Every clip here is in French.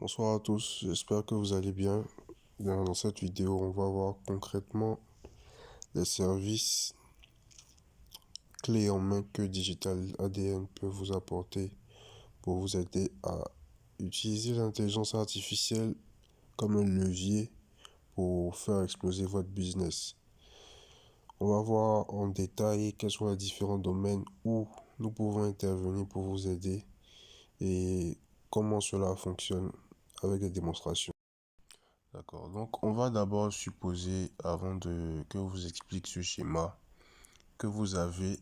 Bonsoir à tous, j'espère que vous allez bien. Dans cette vidéo, on va voir concrètement les services clés en main que Digital ADN peut vous apporter pour vous aider à utiliser l'intelligence artificielle comme un levier pour faire exploser votre business. On va voir en détail quels sont les différents domaines où nous pouvons intervenir pour vous aider et comment cela fonctionne avec des démonstrations. D'accord, donc on va d'abord supposer, avant que je vous explique ce schéma, que vous avez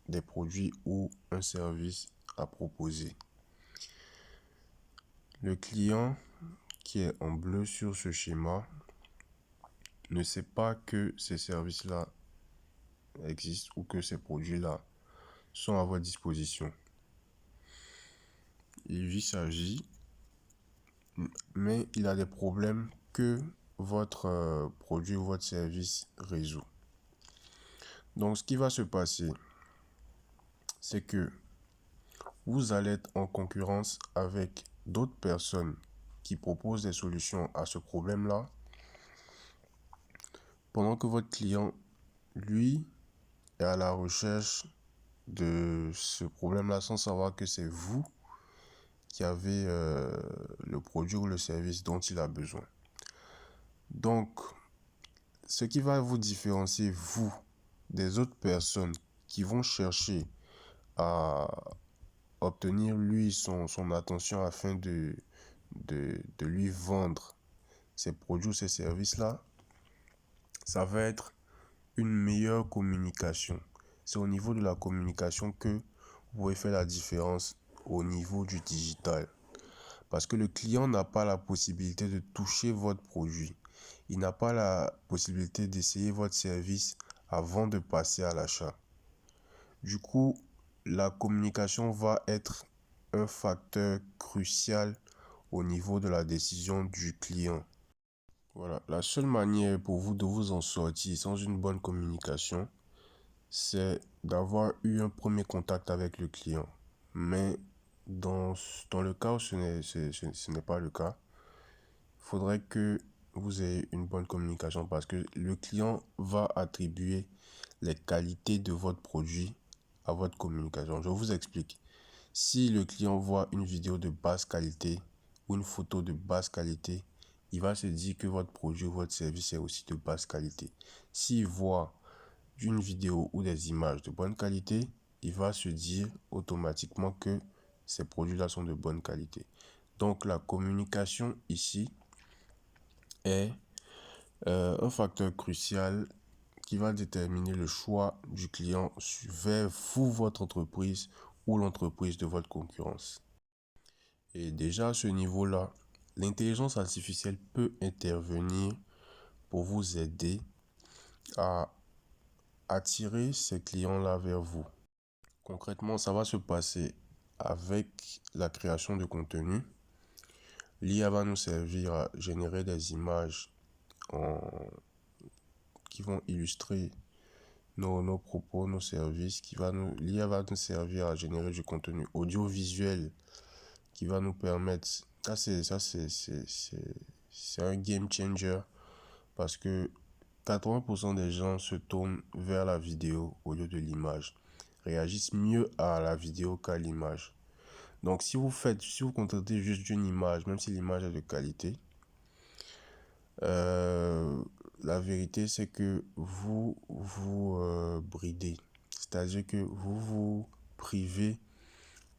des produits ou un service à proposer. Le client qui est en bleu sur ce schéma ne sait pas que ces services-là existent ou que ces produits-là sont à votre disposition. Il vit sa vie, mais il a des problèmes que votre produit ou votre service résout. Donc ce qui va se passer, c'est que vous allez être en concurrence avec d'autres personnes qui proposent des solutions à ce problème-là, pendant que votre client, lui, est à la recherche de ce problème-là sans savoir que c'est vous qui avez le produit ou le service dont il a besoin. Donc, ce qui va vous différencier, vous, des autres personnes qui vont chercher à obtenir, lui, son attention afin de lui vendre ces produits ou ces services-là, ça va être une meilleure communication. C'est au niveau de la communication que vous pouvez faire la différence au niveau du digital. Parce que le client n'a pas la possibilité de toucher votre produit. Il n'a pas la possibilité d'essayer votre service avant de passer à l'achat. Du coup, la communication va être un facteur crucial au niveau de la décision du client. Voilà, la seule manière pour vous de vous en sortir sans une bonne communication, c'est d'avoir eu un premier contact avec le client. Mais dans le cas où ce n'est pas le cas, il faudrait que vous ayez une bonne communication parce que le client va attribuer les qualités de votre produit à votre communication. Je vous explique. Si le client voit une vidéo de basse qualité ou une photo de basse qualité, il va se dire que votre produit ou votre service est aussi de basse qualité. S'il voit une vidéo ou des images de bonne qualité, il va se dire automatiquement que ces produits-là sont de bonne qualité. Donc la communication ici est un facteur crucial qui va déterminer le choix du client vers vous, votre entreprise ou l'entreprise de votre concurrence. Et déjà à ce niveau-là, l'intelligence artificielle peut intervenir pour vous aider à attirer ces clients-là vers vous. Concrètement, ça va se passer avec la création de contenu. L'IA va nous servir à générer des images qui vont illustrer nos propos, nos services. L'IA va nous servir à générer du contenu audiovisuel qui va nous permettre. C'est un game changer parce que 80% des gens se tournent vers la vidéo au lieu de l'image, réagissent mieux à la vidéo qu'à l'image. Donc si vous contentez juste d'une image, même si l'image est de qualité, la vérité c'est que vous vous bridez. C'est-à-dire que vous vous privez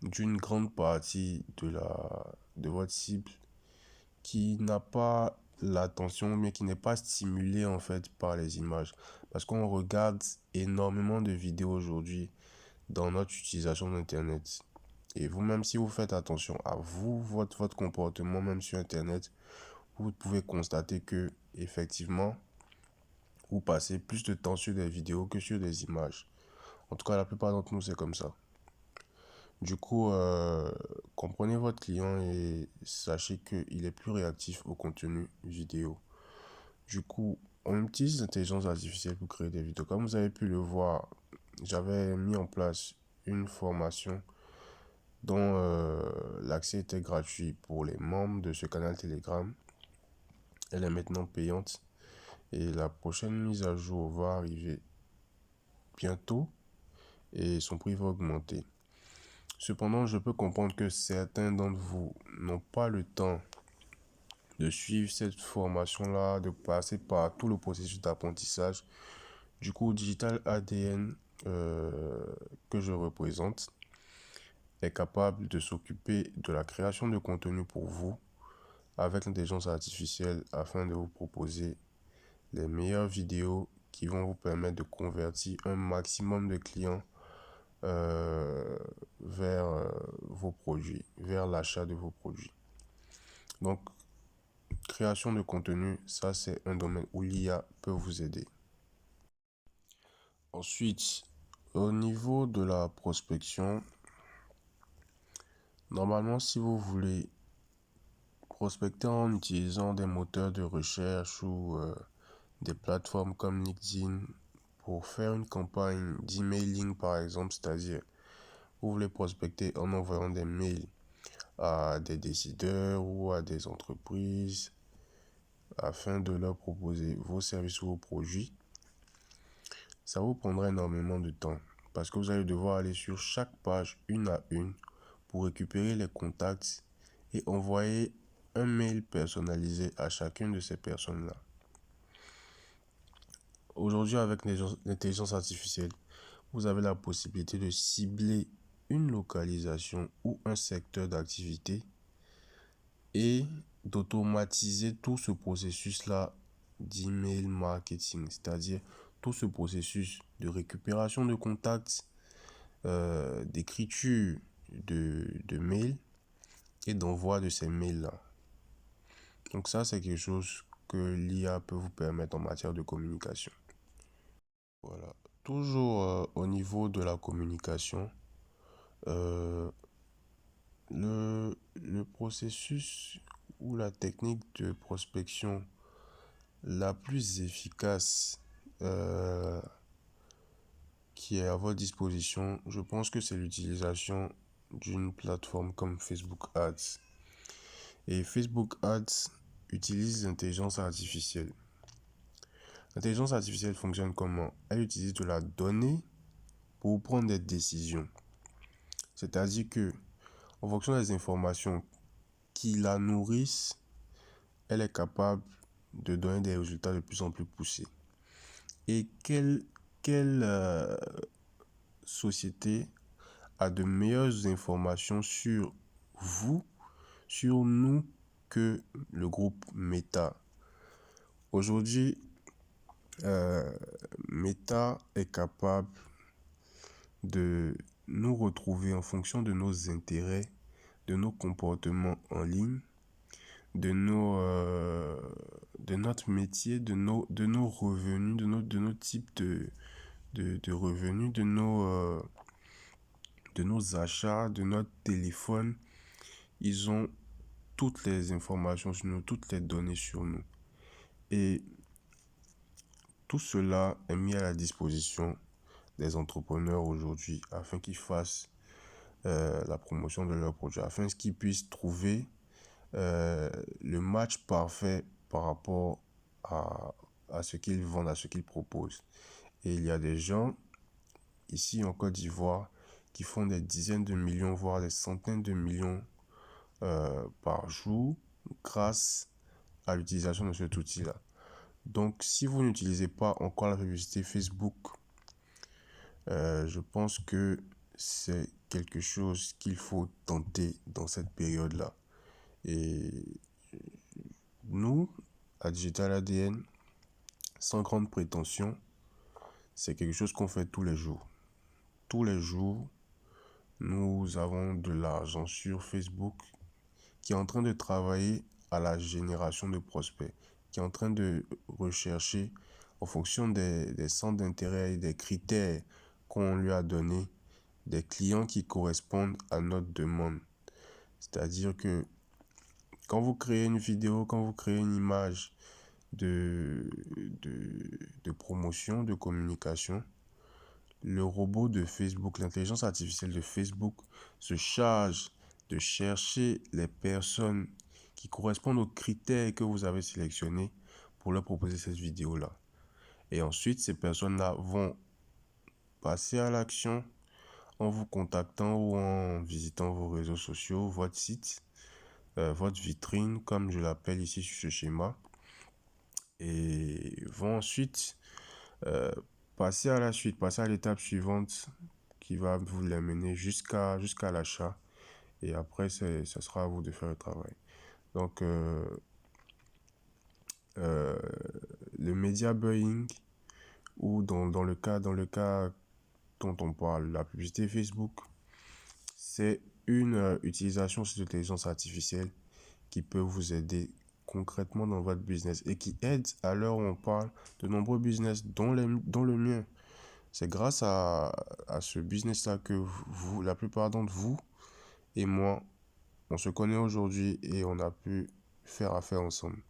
d'une grande partie de votre cible qui n'a pas l'attention, mais qui n'est pas stimulée en fait par les images. Parce qu'on regarde énormément de vidéos aujourd'hui dans notre utilisation d'Internet. Et vous-même, si vous faites attention à vous, votre comportement, même sur Internet, vous pouvez constater que, effectivement, vous passez plus de temps sur des vidéos que sur des images. En tout cas, la plupart d'entre nous, c'est comme ça. Du coup, comprenez votre client et sachez qu'il est plus réactif au contenu vidéo. Du coup, on utilise l'intelligence artificielle pour créer des vidéos. Comme vous avez pu le voir, j'avais mis en place une formation dont l'accès était gratuit pour les membres de ce canal Telegram. Elle est maintenant payante et la prochaine mise à jour va arriver bientôt et son prix va augmenter. Cependant, je peux comprendre que certains d'entre vous n'ont pas le temps de suivre cette formation-là, de passer par tout le processus d'apprentissage. Du coup, Digital ADN que je représente est capable de s'occuper de la création de contenu pour vous avec l'intelligence artificielle afin de vous proposer les meilleures vidéos qui vont vous permettre de convertir un maximum de clients vers vos produits, vers l'achat de vos produits. Donc, création de contenu, ça c'est un domaine où l'IA peut vous aider. Ensuite, au niveau de la prospection, normalement, si vous voulez prospecter en utilisant des moteurs de recherche ou des plateformes comme LinkedIn pour faire une campagne d'emailing par exemple, c'est-à-dire vous voulez prospecter en envoyant des mails à des décideurs ou à des entreprises afin de leur proposer vos services ou vos produits, ça vous prendra énormément de temps parce que vous allez devoir aller sur chaque page une à une pour récupérer les contacts et envoyer un mail personnalisé à chacune de ces personnes-là. Aujourd'hui, avec l'intelligence artificielle, vous avez la possibilité de cibler une localisation ou un secteur d'activité et d'automatiser tout ce processus-là d'email marketing, c'est-à-dire tout ce processus de récupération de contacts, d'écriture de mails et d'envoi de ces mails-là. Donc ça, c'est quelque chose que l'IA peut vous permettre en matière de communication. Voilà. Toujours au niveau de la communication, euh, le processus ou la technique de prospection la plus efficace qui est à votre disposition, je pense que c'est l'utilisation d'une plateforme comme Facebook Ads. Et Facebook Ads utilise l'intelligence artificielle. L'intelligence artificielle fonctionne comment? Elle utilise de la donnée pour prendre des décisions. C'est-à-dire que, en fonction des informations qui la nourrissent, elle est capable de donner des résultats de plus en plus poussés. Et quelle société a de meilleures informations sur vous, sur nous, que le groupe Meta? Aujourd'hui, Meta est capable de nous retrouver en fonction de nos intérêts, de nos comportements en ligne, de notre métier, de nos revenus, de nos types de revenus, de nos achats, de notre téléphone. Ils ont toutes les informations sur nous, toutes les données sur nous. Et tout cela est mis à la disposition des entrepreneurs aujourd'hui afin qu'ils fassent la promotion de leurs produits, afin qu'ils puissent trouver le match parfait par rapport à ce qu'ils vendent, à ce qu'ils proposent. Et il y a des gens ici en Côte d'Ivoire qui font des dizaines de millions, voire des centaines de millions par jour grâce à l'utilisation de cet outil-là. Donc, si vous n'utilisez pas encore la publicité Facebook, je pense que c'est quelque chose qu'il faut tenter dans cette période-là. Et nous, à Digital ADN, sans grande prétention, c'est quelque chose qu'on fait tous les jours. Tous les jours, nous avons de l'argent sur Facebook qui est en train de travailler à la génération de prospects, qui est en train de rechercher en fonction des centres d'intérêt et des critères qu'on lui a donnés, des clients qui correspondent à notre demande. C'est-à-dire que quand vous créez une vidéo, quand vous créez une image de promotion, de communication, le robot de Facebook, l'intelligence artificielle de Facebook se charge de chercher les personnes qui correspondent aux critères que vous avez sélectionnés pour leur proposer cette vidéo-là. Et ensuite, ces personnes-là vont passer à l'action en vous contactant ou en visitant vos réseaux sociaux, votre site, votre vitrine, comme je l'appelle ici sur ce schéma, et vont ensuite passer à la suite, passer à l'étape suivante qui va vous l'amener jusqu'à l'achat. Et après, ça sera à vous de faire le travail. Donc, le media buying, ou dans le cas dont on parle, la publicité Facebook, c'est une utilisation de l'intelligence artificielle qui peut vous aider concrètement dans votre business et qui aide, à l'heure où on parle, de nombreux business, dont le mien. C'est grâce à ce business-là que vous, la plupart d'entre vous et moi, on se connaît aujourd'hui et on a pu faire affaire ensemble.